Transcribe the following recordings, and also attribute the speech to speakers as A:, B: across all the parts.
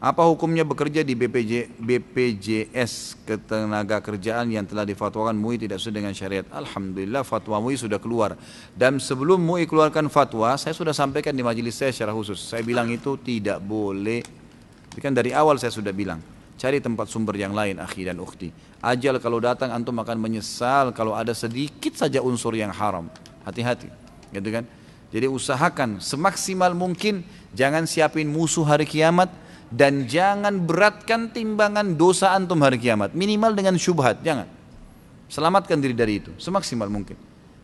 A: Apa hukumnya bekerja di BPJS ketenaga kerjaan yang telah difatwakan MUI tidak sesuai dengan syariat? Alhamdulillah fatwa MUI sudah keluar. Dan sebelum MUI keluarkan fatwa, saya sudah sampaikan di majelis saya secara khusus. Saya bilang itu tidak boleh. Tapi kan dari awal saya sudah bilang, cari tempat sumber yang lain akhi dan ukhti. Ajal kalau datang antum akan menyesal kalau ada sedikit saja unsur yang haram. Hati-hati, gitu kan? Jadi usahakan semaksimal mungkin jangan siapin musuh hari kiamat. Dan jangan beratkan timbangan dosa antum hari kiamat. Minimal dengan syubhat, jangan. Selamatkan diri dari itu, semaksimal mungkin.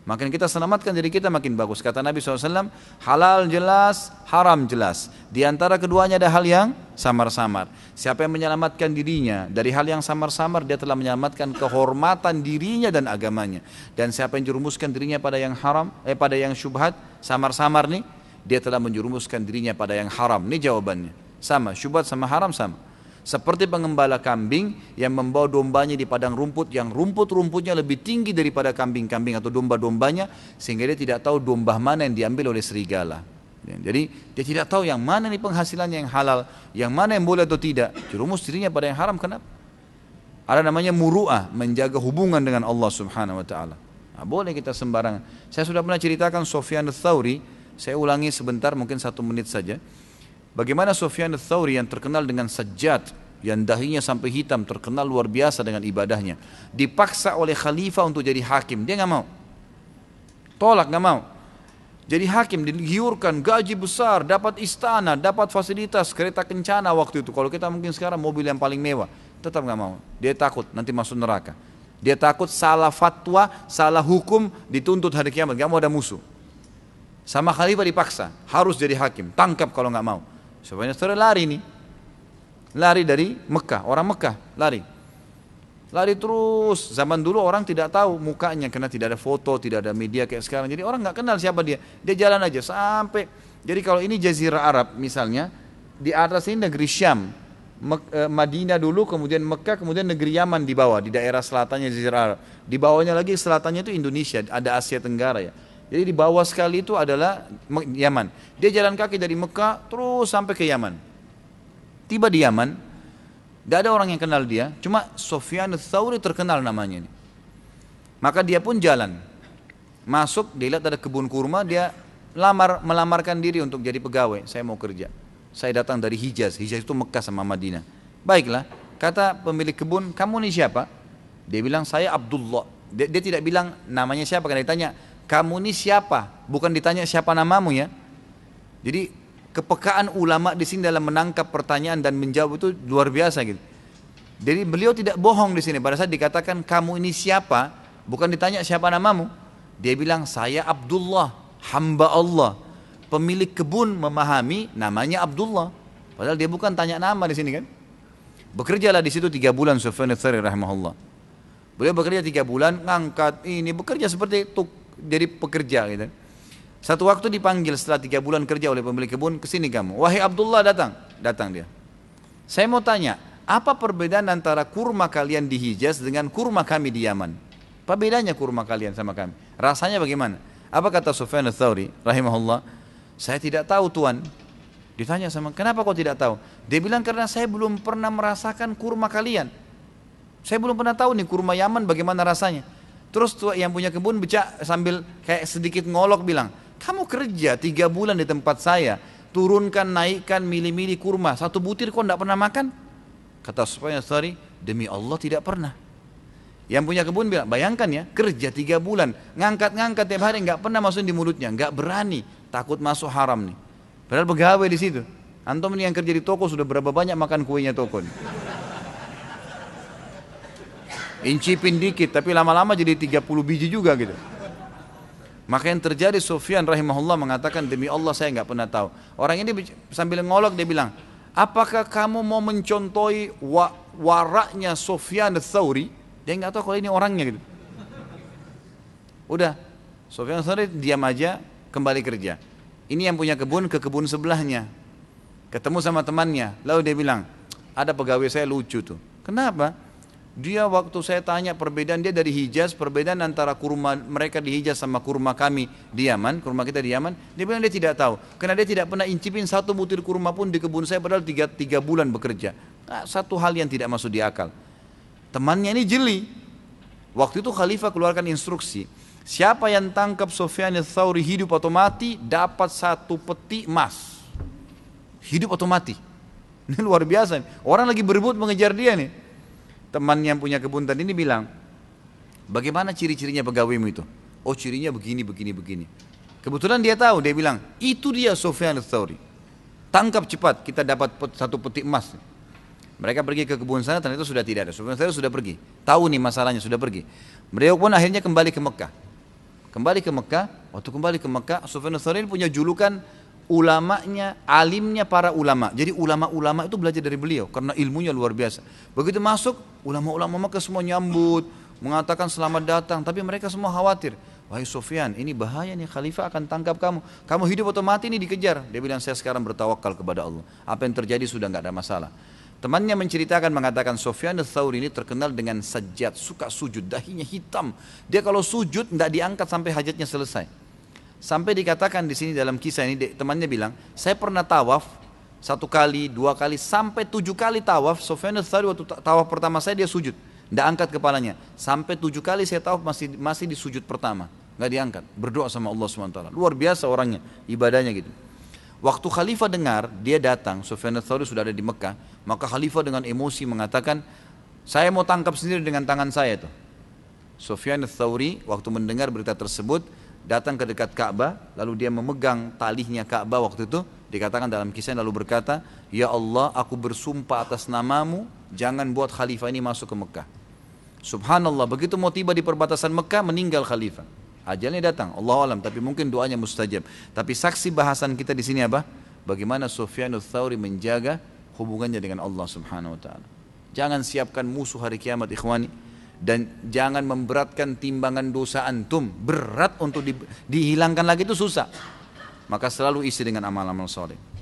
A: Makin kita selamatkan diri kita makin bagus. Kata Nabi SAW, halal jelas, haram jelas. Di antara keduanya ada hal yang samar-samar. Siapa yang menyelamatkan dirinya dari hal yang samar-samar, dia telah menyelamatkan kehormatan dirinya dan agamanya. Dan siapa yang jerumuskan dirinya pada yang haram, pada yang syubhat, samar-samar nih, dia telah menjerumuskan dirinya pada yang haram. Ini jawabannya. Sama, syubhat sama haram sama. Seperti pengembala kambing yang membawa dombanya di padang rumput yang rumput-rumputnya lebih tinggi daripada kambing-kambing atau domba-dombanya, sehingga dia tidak tahu domba mana yang diambil oleh serigala. Jadi dia tidak tahu yang mana nih penghasilannya yang halal, yang mana yang boleh atau tidak. Jerumus dirinya pada yang haram. Kenapa? Ada namanya muru'ah, menjaga hubungan dengan Allah Subhanahu wa taala. Nah, boleh kita sembarangan. Saya sudah pernah ceritakan Sufyan ats-Tsauri, saya ulangi sebentar mungkin 1 menit saja. Bagaimana Sufyan ats-Tsauri yang terkenal dengan sajjad, yang dahinya sampai hitam, terkenal luar biasa dengan ibadahnya, dipaksa oleh khalifah untuk jadi hakim, dia nggak mau, tolak, nggak mau. Jadi hakim, digiurkan, gaji besar, dapat istana, dapat fasilitas, kereta kencana waktu itu. Kalau kita mungkin sekarang mobil yang paling mewah, tetap nggak mau. Dia takut nanti masuk neraka. Dia takut salah fatwa, salah hukum, dituntut hari kiamat, nggak mau ada musuh. Sama khalifah dipaksa, harus jadi hakim, tangkap kalau nggak mau. Sebenarnya setelah lari nih, lari dari Mekah, orang Mekah lari terus. Zaman dulu orang tidak tahu mukanya karena tidak ada foto, tidak ada media kayak sekarang. Jadi orang nggak kenal siapa dia jalan aja sampai. Jadi kalau ini Jazirah Arab misalnya, di atas ini negeri Syam, Madinah dulu, kemudian Mekah, kemudian negeri Yaman di bawah, di daerah selatannya Jazirah Arab. Di bawahnya lagi selatannya itu Indonesia, ada Asia Tenggara ya. Jadi di bawah sekali itu adalah Yaman. Dia jalan kaki dari Mekah terus sampai ke Yaman. Tiba di Yaman, tidak ada orang yang kenal dia, cuma Sufyan ats-Tsauri terkenal namanya ini. Maka dia pun jalan, masuk, dia lihat ada kebun kurma, dia melamarkan diri untuk jadi pegawai. Saya mau kerja. Saya datang dari Hijaz itu Mekah sama Madinah. Baiklah, kata pemilik kebun, kamu ini siapa? Dia bilang, saya Abdullah. Dia tidak bilang namanya siapa, karena ditanya, kamu ini siapa? Bukan ditanya siapa namamu ya. Jadi kepekaan ulama di sini dalam menangkap pertanyaan dan menjawab itu luar biasa gitu. Jadi beliau tidak bohong di sini. Pada saat dikatakan kamu ini siapa, bukan ditanya siapa namamu. Dia bilang saya Abdullah, hamba Allah. Pemilik kebun memahami namanya Abdullah. Padahal dia bukan tanya nama di sini kan. Bekerjalah di situ 3 bulan Sufyan ats-Tsauri rahimahullah. Beliau bekerja 3 bulan, ngangkat ini, bekerja seperti itu. Jadi pekerja gitu. Satu waktu dipanggil setelah 3 bulan kerja oleh pemilik kebun, kesini kamu. Wahai Abdullah, datang dia. Saya mau tanya, apa perbedaan antara kurma kalian di Hijaz dengan kurma kami di Yaman? Apa bedanya kurma kalian sama kami? Rasanya bagaimana? Apa kata Sufyan ats-Tsauri rahimahullah? Saya tidak tahu tuan. Ditanya sama, kenapa kau tidak tahu? Dia bilang karena saya belum pernah merasakan kurma kalian. Saya belum pernah tahu nih kurma Yaman bagaimana rasanya. Terus yang punya kebun sambil kayak sedikit ngolok bilang, kamu kerja 3 bulan di tempat saya, turunkan, naikkan, milih-milih kurma, 1 butir kok tidak pernah makan? Kata Sufyan ats-Tsauri, demi Allah tidak pernah. Yang punya kebun bilang, bayangkan ya, kerja 3 bulan, ngangkat-ngangkat tiap hari, nggak pernah masukin di mulutnya, nggak berani, takut masuk haram nih. Padahal pegawai di situ. Antum ini yang kerja di toko sudah berapa banyak makan kuenya toko nih. Incipin dikit tapi lama-lama jadi 30 biji juga gitu. Maka yang terjadi, Sufyan rahimahullah mengatakan, demi Allah saya nggak pernah tahu. Orang ini sambil ngolok dia bilang, apakah kamu mau mencontohi waraknya Sufyan ats-Tsauri? Dia nggak tahu kalau ini orangnya gitu. Udah, Sufyan ats-Tsauri diam aja, kembali kerja. Ini yang punya kebun ke kebun sebelahnya, ketemu sama temannya, lalu dia bilang, ada pegawai saya lucu tuh. Kenapa? Dia waktu saya tanya perbedaan dia dari Hijaz, perbedaan antara kurma mereka di Hijaz sama kurma kami di Yaman, kurma kita di Yaman, dia bilang dia tidak tahu. Karena dia tidak pernah incipin satu butir kurma pun di kebun saya padahal tiga bulan bekerja. Nah, satu hal yang tidak masuk di akal. Temannya ini jeli. Waktu itu Khalifah keluarkan instruksi, siapa yang tangkap Sufyan ats-Tsauri hidup atau mati dapat satu peti emas. Hidup atau mati. Ini luar biasa. Orang lagi berebut mengejar dia nih. Teman yang punya kebun tadi ini bilang, bagaimana ciri-cirinya pegawaimu itu? Oh, cirinya begini, begini, begini. Kebetulan dia tahu, dia bilang, itu dia Sufyan ats-Tsauri. Tangkap cepat, kita dapat satu peti emas. Mereka pergi ke kebun sana, ternyata sudah tidak ada. Sufyan ats-Tsauri sudah pergi. Tahu nih masalahnya, sudah pergi. Beliau pun akhirnya kembali ke Mekah. Kembali ke Mekah, waktu kembali ke Mekah, Sufyan ats-Tsauri punya julukan ulamanya, alimnya para ulama. Jadi ulama-ulama itu belajar dari beliau karena ilmunya luar biasa. Begitu masuk, ulama-ulama Mekah semua nyambut, mengatakan selamat datang, tapi mereka semua khawatir. Wahai Sufyan, ini bahaya nih, Khalifah akan tangkap kamu. Kamu hidup atau mati ini dikejar. Dia bilang, saya sekarang bertawakal kepada Allah. Apa yang terjadi sudah nggak ada masalah. Temannya menceritakan, mengatakan Sufyan ats-Tsauri ini terkenal dengan sajjad, suka sujud, dahinya hitam. Dia kalau sujud nggak diangkat sampai hajatnya selesai. Sampai dikatakan di sini dalam kisah ini, temannya bilang, saya pernah tawaf 1 kali, 2 kali, sampai 7 kali tawaf. Sufyan ats-Tsauri waktu tawaf pertama saya dia sujud, tidak angkat kepalanya. Sampai 7 kali saya tawaf masih di sujud pertama, nggak diangkat. Berdoa sama Allah SWT. Luar biasa orangnya, ibadahnya gitu. Waktu Khalifah dengar dia datang, Sufyan ats-Tsauri sudah ada di Mekah, maka Khalifah dengan emosi mengatakan, saya mau tangkap sendiri dengan tangan saya tuh. Sufyan ats-Tsauri waktu mendengar berita tersebut datang ke dekat Ka'bah, lalu dia memegang talinya Ka'bah waktu itu, dikatakan dalam kisah lalu berkata, ya Allah, aku bersumpah atas namamu, jangan buat Khalifah ini masuk ke Mekah. Subhanallah, begitu mau tiba di perbatasan Mekah, meninggal Khalifah. Ajalnya datang, Allah alam, tapi mungkin doanya mustajab. Tapi saksi bahasan kita di sini apa? Bagaimana Sufyan ats-Tsauri menjaga hubungannya dengan Allah Subhanahu wa taala. Jangan siapkan musuh hari kiamat, ikhwani. Dan jangan memberatkan timbangan dosa antum, berat untuk dihilangkan lagi itu susah. Maka selalu isi dengan amal-amal soleh.